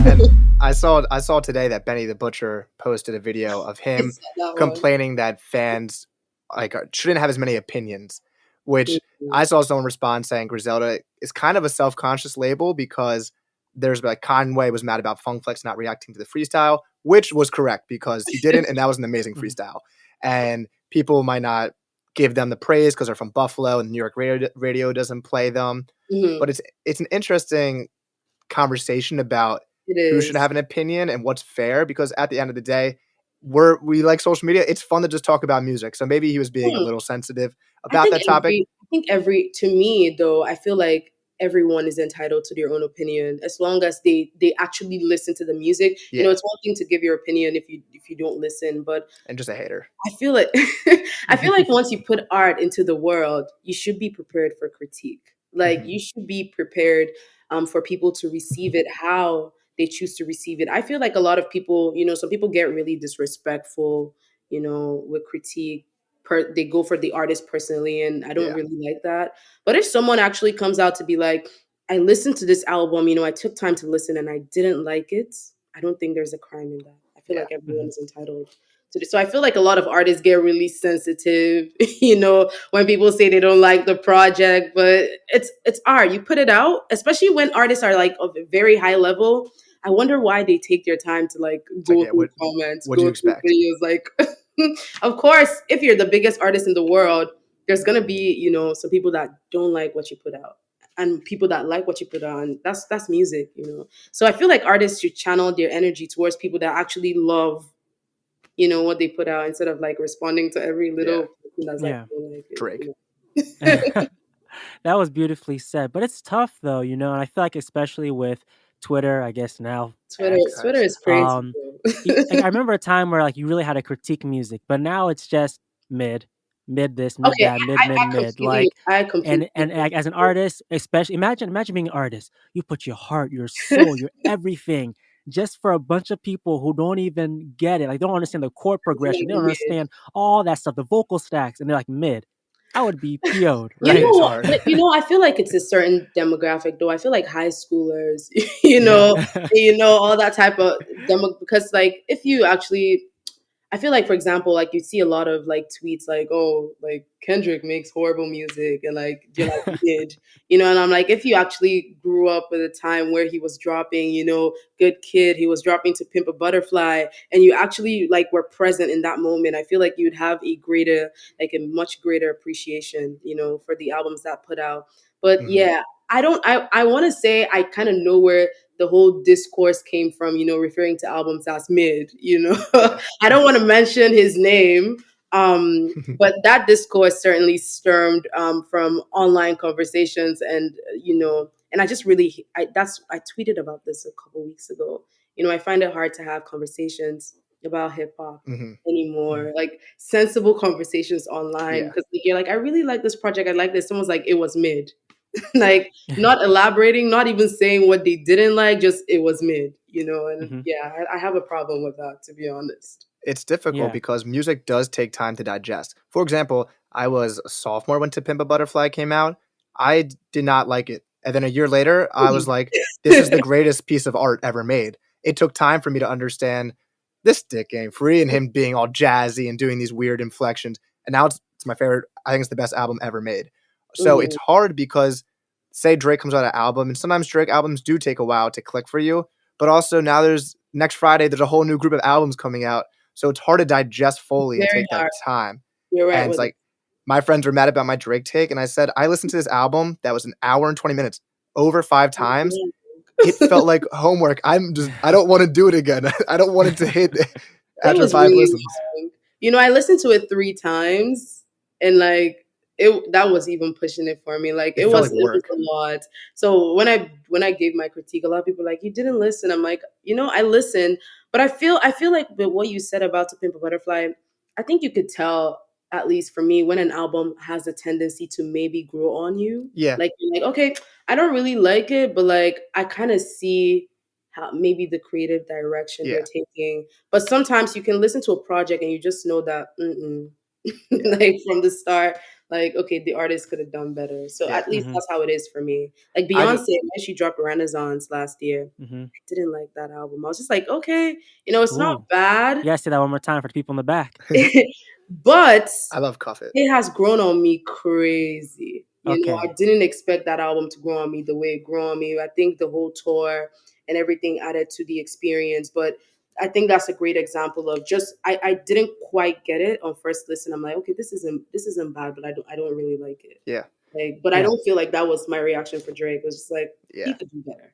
And I saw today that Benny the Butcher posted a video of I him saw that one. complaining that fans shouldn't have as many opinions, which Mhm. I saw someone respond saying Griselda is kind of a self-conscious label because there's like Conway was mad about Funk Flex not reacting to the freestyle, which was correct because he didn't, and that was an amazing Mhm. freestyle. And people might not give them the praise because they're from Buffalo and New York radio doesn't play them. But Mhm. it's an interesting conversation about It who should is. have an opinion and what's fair because at the end of the day, we like social media. It's fun to just talk about music. So maybe he was being a Hmm. little sensitive about that topic. I think every to me though, I feel like everyone is entitled to their own opinion as long as they actually listen to the music. You know, Yeah, it's one thing to give your opinion if you don't listen, but and just a hater. I feel like I feel like once you put art into the world, you should be prepared for critique. Like Mhm. you should be prepared for people to receive it how they choose to receive it. I feel like a lot of people, some people get really disrespectful, with critique. They go for the artist personally, and I don't Yeah, really like that. But if someone actually comes out to be like, I listened to this album, I took time to listen and I didn't like it, I don't think there's a crime in that. I feel yeah. like everyone Mhm. is entitled to this. So I feel like a lot of artists get really sensitive, when people say they don't like the project, but it's art. You put it out, especially when artists are like of a very high level. I wonder why they take their time to like It's like, go yeah, through comments, what do you go through expect? videos. Like, of course, if you're the biggest artist in the world, there's gonna be some people that don't like what you put out, and people that like what you put out. And that's music. So I feel like artists should channel their energy towards people that actually love what they put out instead of like responding to every Yeah, little person that's like, Yeah. "Oh, like it," Drake. That was beautifully said, but it's tough though, and I feel like especially with Twitter, I guess now Twitter, X. Twitter is crazy, Um, like bro. I remember a time where like you really had to critique music, but now it's just mid, mid this, mid Okay, that, mid, mid, mid. I And completely like, as an artist, especially imagine being an artist. You put your heart, your soul, your everything, just for a bunch of people who don't even get it. Like they don't understand the chord progression. They don't mid. understand all that stuff, the vocal stacks, and they're like mid. I would be PO'd, You It right? is know, hard. but I feel like it's a certain demographic though. I feel like high schoolers, Yeah. all that type of demo because like if you actually I feel like, for example, like you see a lot of like tweets like, "Oh, like Kendrick makes horrible music," and like you're like, "He did," and I'm like, if you actually grew up at a time where he was dropping, "Good Kid," he was dropping "To Pimp a Butterfly," and you actually like were present in that moment, I feel like you'd have like a much greater appreciation, for the albums that put out. But Mhm. yeah, I don't. I want to say I kind of know where the whole discourse came from, referring to albums as mid. Yeah. I don't want to mention his name, but that discourse certainly stemmed from online conversations, and I just really, I tweeted about this a couple weeks ago. I find it hard to have conversations about hip hop Mhm. anymore, like sensible conversations online, Yeah. because like, you're like, I really like this project, I like this. Someone's like, it was mid, like not elaborating, not even saying what they didn't like, just it was mid. And Mhm. yeah, I have a problem with that, to be honest. It's difficult Yeah. because music does take time to digest. For example, I was a sophomore when To Pimp a Butterfly came out. Did not like it. And then a year later, I was like, this is the greatest piece of art ever made. It took time for me to understand this dick ain't free and him being all jazzy and doing these weird inflections. And now it's my favorite. I think it's the best album ever made. So it's Mhm. hard because say Drake comes out an album, and sometimes Drake albums do take a while to click for you. But also now there's next Friday, there's a whole new group of albums coming out, so it's hard to digest fully and Very take that hard. time. You're right And it's with it. like my friends were mad about my Drake take, and I said I listened to this album that was an hour and 20 minutes over 5 times. It felt like homework. I don't want to do it again. I don't want it to hit It after was five really listens. long. I listened to it 3 times, and like that was even pushing it for me. Like It it felt was like it was work. a lot. So when I gave my critique, a lot of people were like, you didn't listen. I'm like, I listened, but I feel like with what you said about To Pimp a Butterfly, I think you could tell, at least for me, when an album has a tendency to maybe grow on you. Yeah, Like you're like, okay, I don't really like it, but like I kind of see how maybe the creative direction they're yeah, taking. But sometimes you can listen to a project and you just know that yeah. like from the start, like, okay, the artist could have done better. So Yeah. at least Mhm. that's how it is for me. Like I just Beyonce, when she dropped Renaissance last year, Mhm. I didn't like that album. I was just like, okay, it's not Ooh. bad, You gotta say that one more time for the people in the back. but I love Cuff It. it has grown on me crazy. I Okay. didn't expect that album to grow on me the way it grew on me. I think the whole tour and everything added to the experience. But I think that's a great example of just I didn't quite get it on first listen. I'm like, okay, this isn't bad, but I don't really like it. Yeah. Like, but I Yeah. don't feel like that was my reaction for Drake. It was just like he Yeah. could do better.